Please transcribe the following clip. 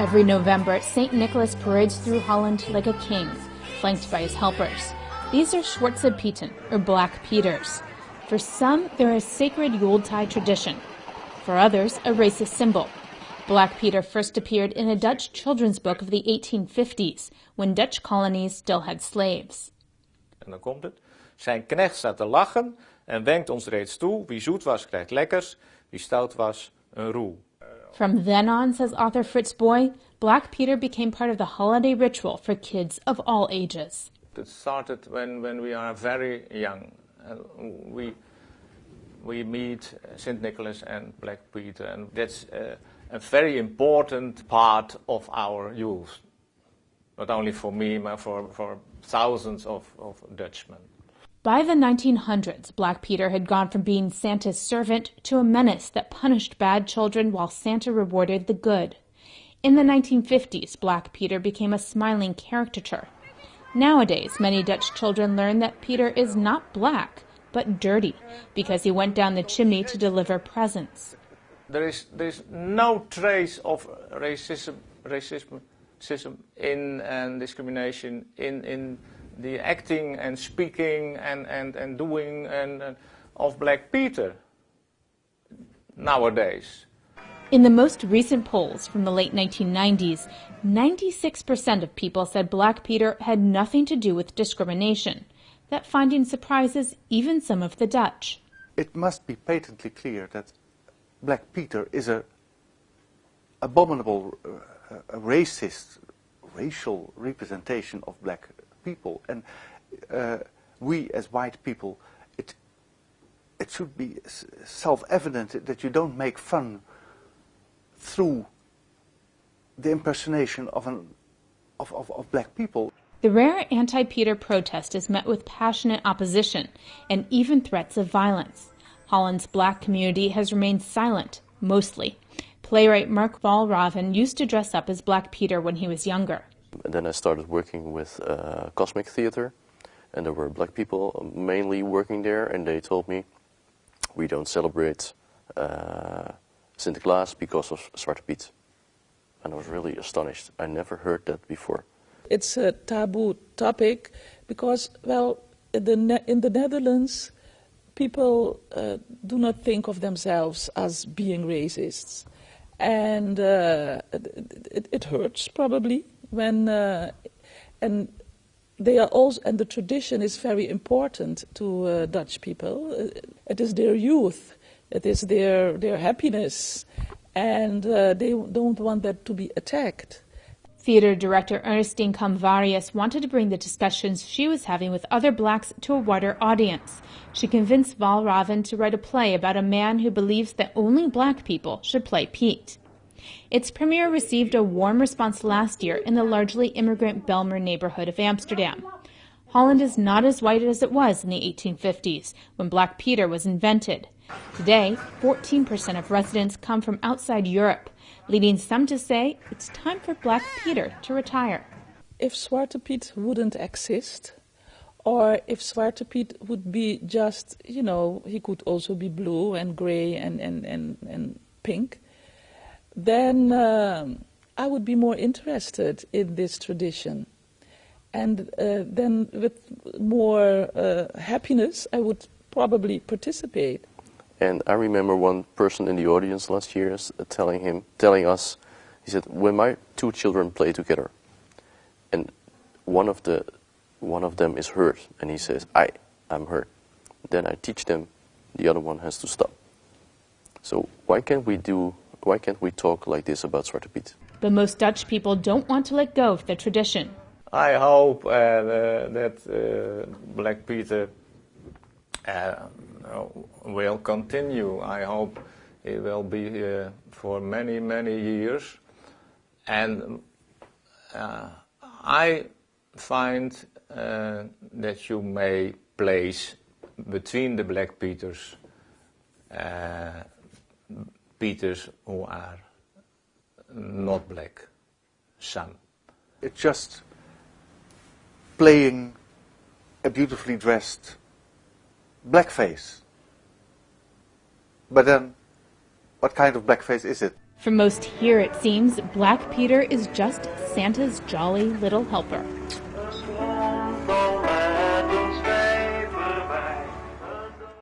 Every November, St. Nicolás parades through Holland like a king, flanked by his helpers. These are Zwarte Pieten, or Black Peters. For some, they're a sacred Yuletide tradition. For others, a racist symbol. Black Peter first appeared in a Dutch children's book of the 1850s, when Dutch colonies still had slaves. En dan komt het. Zijn knecht staat te lachen en wenkt ons reeds toe. Wie zoet was, krijgt lekkers. Wie stout was, een roe. From then on, says author Fritz Boy, Black Peter became part of the holiday ritual for kids of all ages. It started when we are very young. We meet St. Nicholas and Black Peter, and that's a very important part of our youth. Not only for me, but for thousands of Dutchmen. By the 1900s, Black Peter had gone from being Santa's servant to a menace that punished bad children while Santa rewarded the good. In the 1950s, Black Peter became a smiling caricature. Nowadays, many Dutch children learn that Peter is not black, but dirty, because he went down the chimney to deliver presents. There is no trace of racism and discrimination in the acting and speaking and doing of Black Peter nowadays. In the most recent polls from the late 1990s, 96% of people said Black Peter had nothing to do with discrimination. That finding surprises even some of the Dutch. It must be patently clear that Black Peter is an abominable, racist, racial representation of black people, and we as white people, it should be self-evident that you don't make fun through the impersonation of black people. The rare anti-Peter protest is met with passionate opposition and even threats of violence. Holland's black community has remained silent, mostly. Playwright Mark Valraven used to dress up as Black Peter when he was younger. And then I started working with Cosmic Theater, and there were black people mainly working there, and they told me, we don't celebrate St. Nicolás because of Zwarte Piet. And I was really astonished. I never heard that before. It's a taboo topic because, well, in the Netherlands, people do not think of themselves as being racists. And it hurts probably when and they are also, and the tradition is very important to Dutch people. It is their youth, it is their happiness, and they don't want that to be attacked. Theater director Ernestine Kamvarius wanted to bring the discussions she was having with other blacks to a wider audience. She convinced Valraven to write a play about a man who believes that only black people should play Piet. Its premiere received a warm response last year in the largely immigrant Belmer neighborhood of Amsterdam. Holland is not as white as it was in the 1850s, when Black Peter was invented. Today, 14% of residents come from outside Europe, leading some to say it's time for Black Peter to retire. If Zwarte Piet wouldn't exist, or if Zwarte Piet would be just, you know, he could also be blue and gray and pink, then I would be more interested in this tradition. And then with more happiness, I would probably participate. And I remember one person in the audience last year telling us, he said, when my two children play together, and one of them is hurt, and he says, I'm hurt, then I teach them, the other one has to stop. So why can't we talk like this about Zwarte Piet? But most Dutch people don't want to let go of the tradition. I hope that Black Peter will continue. I hope it will be for many, many years. And I find that you may place between the Black Peters Peters who are not black, some. It's just playing a beautifully dressed blackface. But then, what kind of blackface is it? For most here, it seems, Black Peter is just Santa's jolly little helper.